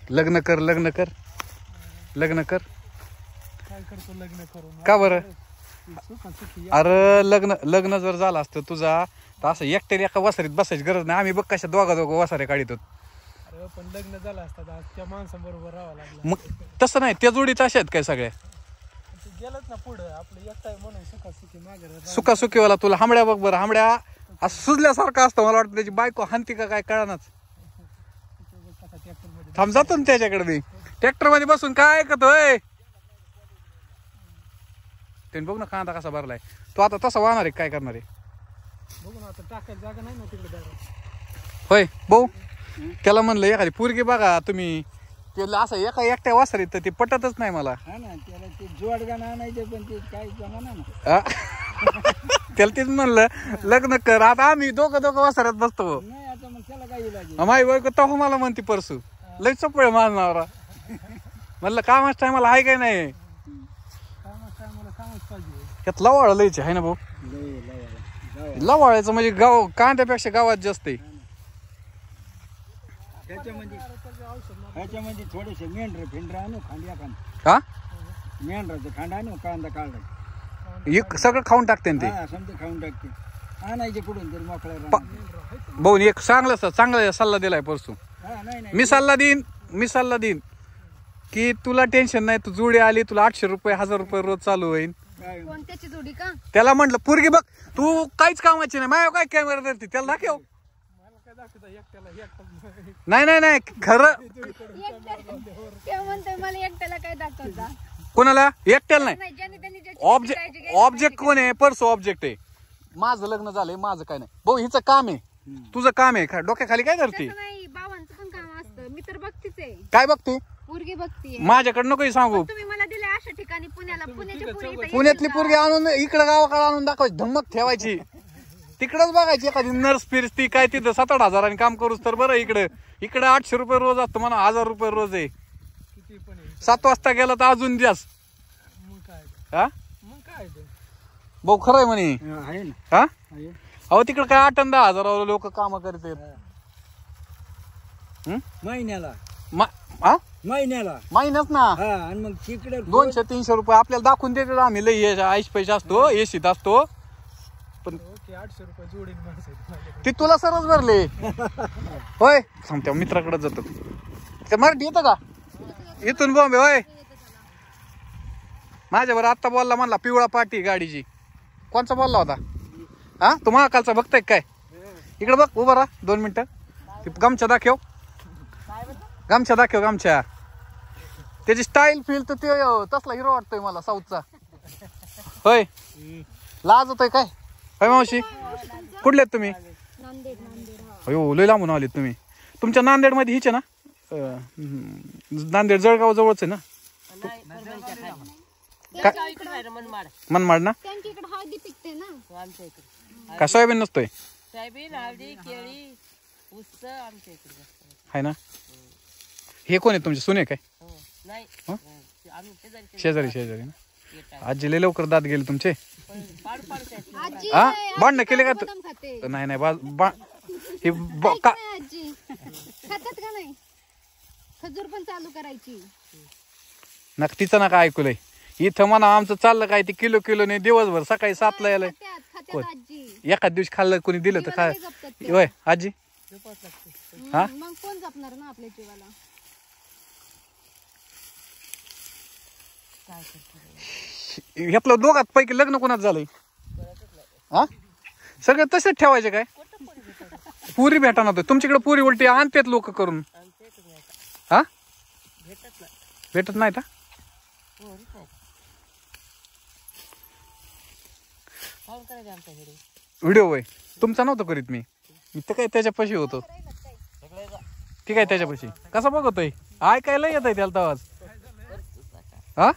लग्न कर लग्न कर लग्न कर. काय करतो लग्न करून? का बरं? सुखी अरे लग्न जर झालं असतं तुझा तर असं एकट्याने एका वसारीत बसायची गरज नाही. आम्ही बघ कशा दोघं वसारे काढितो. अरे पण लग्न झालं असतं आज त्या माणसाबरोबर राहावं लागलं. मग तसं नाही, त्या जोडीत अशा आहेत काय सगळ्या? ते गेलंच ना पुढं आपलं एकटाय म्हणून सुखासुखी मागे सुखासुखीवाला तुला हांबड्या बघ बरं. हांबड्या असं सुजल्यासारखं असतं. मला वाटतं त्याची बायको हानती का काय कळनाच. थांब जातो ना त्याच्याकडे मी. ट्रॅक्टर मध्ये बसून काय ऐकतोय त्याने. बघ ना कांदा कसा भरलाय. तो आता तसा वाहणार आहे काय करणार आहे? बघू ना आता टाकायला जागा नाही ना तिकडे दारात. होय भाऊ, त्याला म्हणलं एखादी पोरगी बघा तुम्ही. त्याला असं एका एकट्या वासरीत तर ते पटतच नाही मला. हा ना त्याला ते जोडगाणं आणायचं पण ते काही जमाना ना. हा? त्याला तेच म्हणलं लग्न कर. आता आम्ही दोघं वासऱ्यात बसतो. नाही आता मग त्याला काही लागेल. माई बायको तहो मला म्हणते परसू लय चपळ माझं नवरा. म्हणलं कामाच टायमाला आहे काय नाही. मला कामच पाहिजे. त्यात लवाळ लयचे आहे ना भाऊ. लवाळायचं म्हणजे गाव कांद्यापेक्षा गावात जास्त आहे. ह्याच्यामध्ये थोडेसे मेंढर फिंडर आणू खांद्या हा मेंढराचं खांड आणू कांदा काढला एक सगळं खाऊन टाकते ना ते. समजा खाऊन टाकते. आणायचे कुठून तरी मोकळ्या. भाऊ एक चांगला सल्ला दिलाय परसू. मी सल्ला देईन की तुला टेन्शन नाही. तू जोडी आली तुला 800 रुपये 1000 रुपये रोज चालू होईल. कोणत्याची जोडी का? त्याला म्हटलं पोरगी बघ तू काहीच कामाची नाही. माझ्या काय कॅमेरा धरते त्याला दाखव. नाही खरं. ते म्हणतोय मला एकट्याला काय दाखवता. कोणाला एकट्याला नाही. ज्याने त्यांनी ज्याची ऑब्जेक्ट कोण आहे? परसू ऑब्जेक्ट आहे. माझं लग्न झालंय माझं काय नाही. भाऊ हिचं काम आहे तुझं काम आहे. डोक्याखाली काय धरते? तसं नाही बाबांचं पण काम असतं. मी तर बघतीच आहे. काय बघते? पोरगी बघतीये. माझ्याकडे नको सांगू. तुम्ही मला दिले अशा ठिकाणी पुण्याच्या पुण्यातली पोरगी आणून इकडे गावाकडे आणून दाखवायची. धमक ठेवायची. तिकडच बघायची एखादी नर्स फिरती काय तिथं 7-8 हजारांनी काम करूच तर बरं. इकडे 800 रुपये रोज असतो म्हणा. 1000 रुपये रोज आहे. 7 वाजता गेला तर अजून जास्त. हा भाऊ खरं आहे म्हणे. हा अहो तिकडे काय 8-10 हजारावर लोक काम करतात महिन्याला. महिन्यात ना. आणि मग तिकडे 200-300 रुपये आपल्याला दाखवून देतात. आम्ही लय ऐश पैसे असतो एसीत असतो. पण 800 रुपये जोडीन माणसं ते तुला सरच भरले. होय सांगते मित्राकडे जातो. ते मराठी येतं का इथून बॉम्बे? होय माझ्यावर आत्ता बोलला म्हणला पिवळा पाटी गाडीची. कोणचा बोलला होता? हा तू महाकालचा बघताय काय? इकडे बघ उभा राहा 2 मिनिटं. गमछा दाखव. गमछा त्याची स्टाईल फील तर ते तसला हिरो वाटतोय मला साऊथचा. होय लाज होतोय काय? होय मावशी कुठले आहेत तुम्ही? हो लय लांबून आलेत तुम्ही. तुमच्या नांदेड मध्ये हिचे ना नांदेड जळगाव जवळच आहे ना. मनमाड ना. का सोयाबीन नसतोय? आहे ना. हे कोण आहे तुमचे सुने काय? शेजारी ना. आजी लय लवकर दात गेले तुमचे. हा भांडणं केले का? नाही हे खजूर पण चालू करायची. नका तिचं नका ऐकूलय. इथं म्हणा आमचं चाललं काय ते किलो नाही दिवसभर. सकाळी 7ला यायला एखाद दिवशी खाल्लं कोणी दिलं तर काय होय आजी. हा मग कोण जपणार ना आपल्या जीवाला. ह्यातलं दोघात पैकी लग्न कोणाच झालंय? हा सगळं तसेच ठेवायचे काय? पुरी भेटा ना तुमच्याकडे. पुरी उलटी आणतात लोक करून. हा भेटत नाही का? व्हिडिओ वय तुमचा नव्हतं करीत मी तर काय त्याच्यापाशी होतो. ठीक आहे त्याच्यापाशी कसा बघतोय ऐकायला येत आहे त्याला आवाज. हा